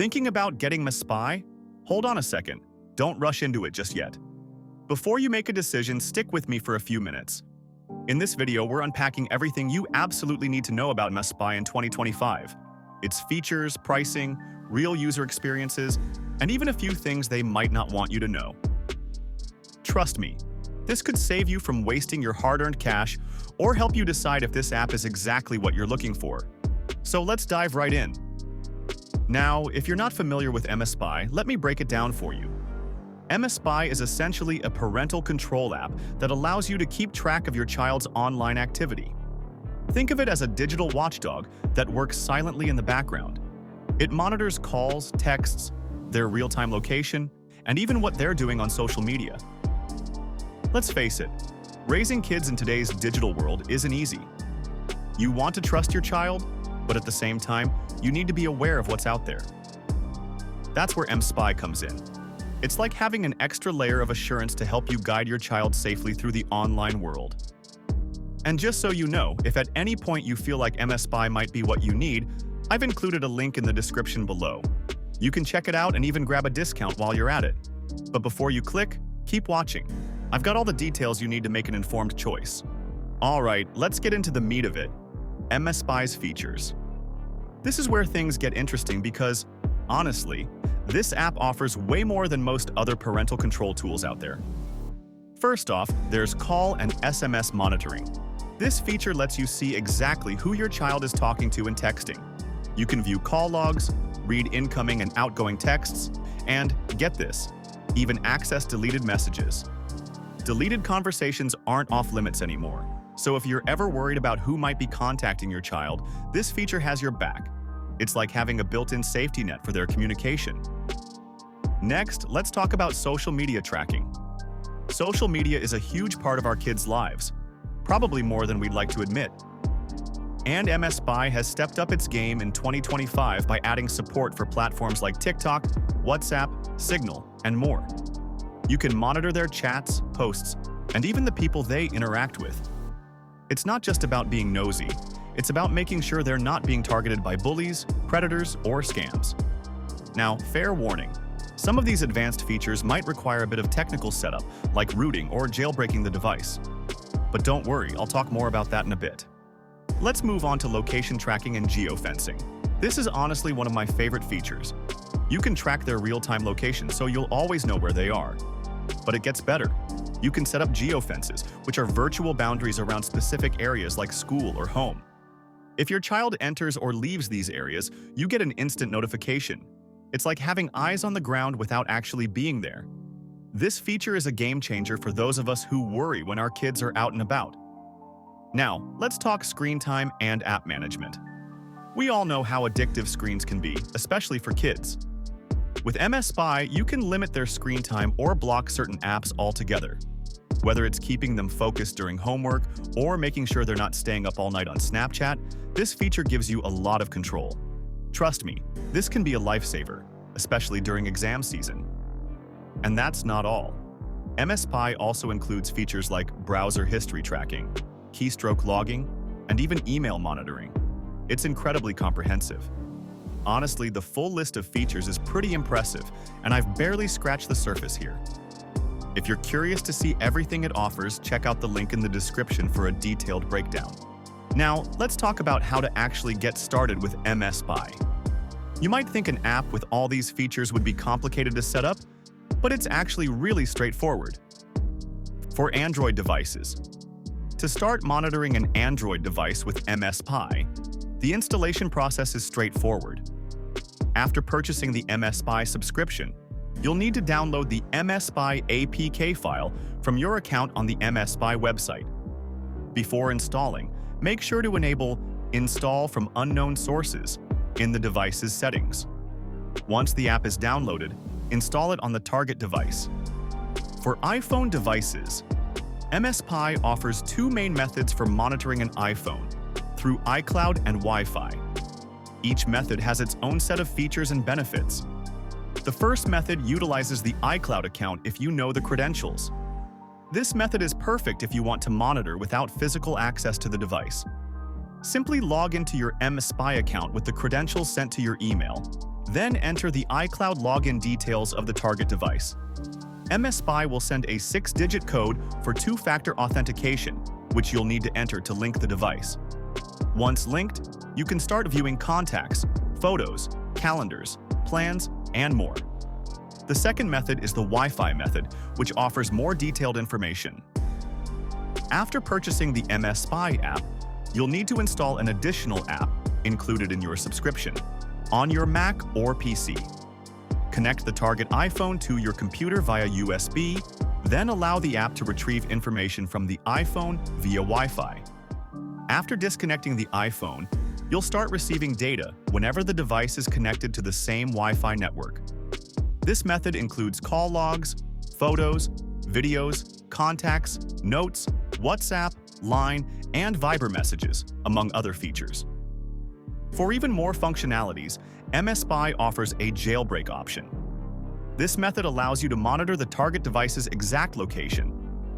Thinking about getting mSpy? Hold on a second. Don't rush into it just yet. Before you make a decision, stick with me for a few minutes. In this video, we're unpacking everything you absolutely need to know about mSpy in 2025. Its features, pricing, real user experiences, and even a few things they might not want you to know. Trust me, this could save you from wasting your hard-earned cash or help you decide if this app is exactly what you're looking for. So let's dive right in. Now, if you're not familiar with mSpy, let me break it down for you. mSpy is essentially a parental control app that allows you to keep track of your child's online activity. Think of it as a digital watchdog that works silently in the background. It monitors calls, texts, their real-time location, and even what they're doing on social media. Let's face it, raising kids in today's digital world isn't easy. You want to trust your child, but at the same time, you need to be aware of what's out there. That's where mSpy comes in. It's like having an extra layer of assurance to help you guide your child safely through the online world. And just so you know, if at any point you feel like mSpy might be what you need, I've included a link in the description below. You can check it out and even grab a discount while you're at it. But before you click, keep watching. I've got all the details you need to make an informed choice. Alright, let's get into the meat of it. mSpy's features. This is where things get interesting because, honestly, this app offers way more than most other parental control tools out there. First off, there's call and SMS monitoring. This feature lets you see exactly who your child is talking to and texting. You can view call logs, read incoming and outgoing texts, and, get this, even access deleted messages. Deleted conversations aren't off limits anymore, so if you're ever worried about who might be contacting your child, this feature has your back. It's like having a built-in safety net for their communication. Next, let's talk about social media tracking. Social media is a huge part of our kids' lives, probably more than we'd like to admit. And mSpy has stepped up its game in 2025 by adding support for platforms like TikTok, WhatsApp, Signal, and more. You can monitor their chats, posts, and even the people they interact with. It's not just about being nosy, it's about making sure they're not being targeted by bullies, predators, or scams. Now, fair warning, some of these advanced features might require a bit of technical setup, like rooting or jailbreaking the device. But don't worry, I'll talk more about that in a bit. Let's move on to location tracking and geofencing. This is honestly one of my favorite features. You can track their real-time location so you'll always know where they are. But it gets better. You can set up geofences, which are virtual boundaries around specific areas like school or home. If your child enters or leaves these areas, you get an instant notification. It's like having eyes on the ground without actually being there. This feature is a game changer for those of us who worry when our kids are out and about. Now, let's talk screen time and app management. We all know how addictive screens can be, especially for kids. With mSpy, you can limit their screen time or block certain apps altogether. Whether it's keeping them focused during homework or making sure they're not staying up all night on Snapchat, this feature gives you a lot of control. Trust me, this can be a lifesaver, especially during exam season. And that's not all. mSpy also includes features like browser history tracking, keystroke logging, and even email monitoring. It's incredibly comprehensive. Honestly, the full list of features is pretty impressive, and I've barely scratched the surface here. If you're curious to see everything it offers, check out the link in the description for a detailed breakdown. Now, let's talk about how to actually get started with mSpy. You might think an app with all these features would be complicated to set up, but it's actually really straightforward. For Android devices, to start monitoring an Android device with mSpy, the installation process is straightforward. After purchasing the mSpy subscription, you'll need to download the mSpy APK file from your account on the mSpy website. Before installing, make sure to enable Install from Unknown Sources in the device's settings. Once the app is downloaded, install it on the target device. For iPhone devices, mSpy offers two main methods for monitoring an iPhone, through iCloud and Wi-Fi. Each method has its own set of features and benefits. The first method utilizes the iCloud account if you know the credentials. This method is perfect if you want to monitor without physical access to the device. Simply log into your mSpy account with the credentials sent to your email. Then enter the iCloud login details of the target device. mSpy will send a 6-digit code for two-factor authentication, which you'll need to enter to link the device. Once linked, you can start viewing contacts, photos, calendars, plans, and more. The second method is the Wi-Fi method, which offers more detailed information. After purchasing the mSpy app, you'll need to install an additional app included in your subscription on your Mac or PC. Connect the target iPhone to your computer via USB, then allow the app to retrieve information from the iPhone via Wi-Fi. After disconnecting the iPhone, you'll start receiving data whenever the device is connected to the same Wi-Fi network. This method includes call logs, photos, videos, contacts, notes, WhatsApp, Line, and Viber messages, among other features. For even more functionalities, mSpy offers a jailbreak option. This method allows you to monitor the target device's exact location,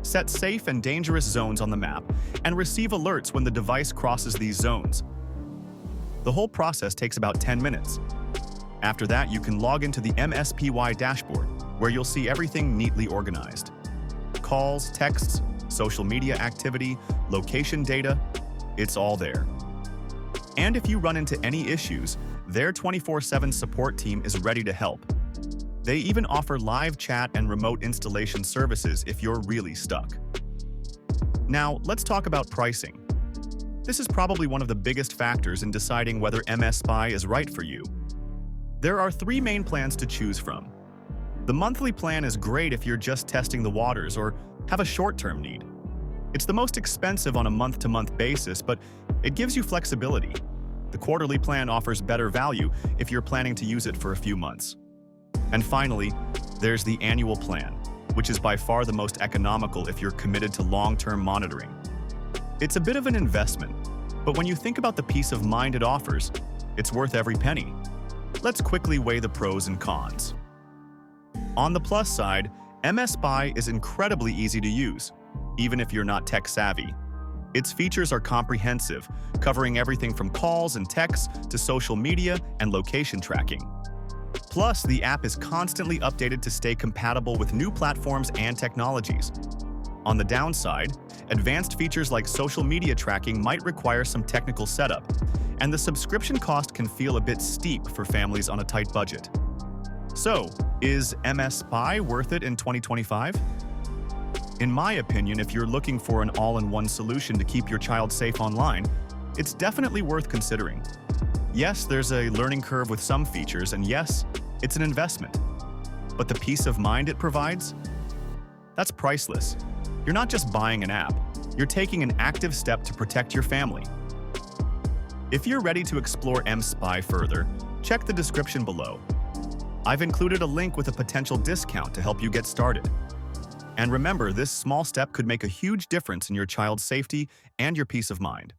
set safe and dangerous zones on the map, and receive alerts when the device crosses these zones. The whole process takes about 10 minutes. After that, you can log into the mSpy dashboard, where you'll see everything neatly organized. Calls, texts, social media activity, location data, it's all there. And if you run into any issues, their 24/7 support team is ready to help. They even offer live chat and remote installation services if you're really stuck. Now, let's talk about pricing. This is probably one of the biggest factors in deciding whether mSpy is right for you. There are 3 main plans to choose from. The monthly plan is great if you're just testing the waters or have a short-term need. It's the most expensive on a month-to-month basis, but it gives you flexibility. The quarterly plan offers better value if you're planning to use it for a few months. And finally, there's the annual plan, which is by far the most economical if you're committed to long-term monitoring. It's a bit of an investment, but when you think about the peace of mind it offers, it's worth every penny. Let's quickly weigh the pros and cons. On the plus side, mSpy is incredibly easy to use, even if you're not tech-savvy. Its features are comprehensive, covering everything from calls and texts to social media and location tracking. Plus, the app is constantly updated to stay compatible with new platforms and technologies. On the downside, advanced features like social media tracking might require some technical setup, and the subscription cost can feel a bit steep for families on a tight budget. So, is mSpy worth it in 2025? In my opinion, if you're looking for an all-in-one solution to keep your child safe online, it's definitely worth considering. Yes, there's a learning curve with some features, and yes, it's an investment. But the peace of mind it provides? That's priceless. You're not just buying an app, you're taking an active step to protect your family. If you're ready to explore mSpy further, check the description below. I've included a link with a potential discount to help you get started. And remember, this small step could make a huge difference in your child's safety and your peace of mind.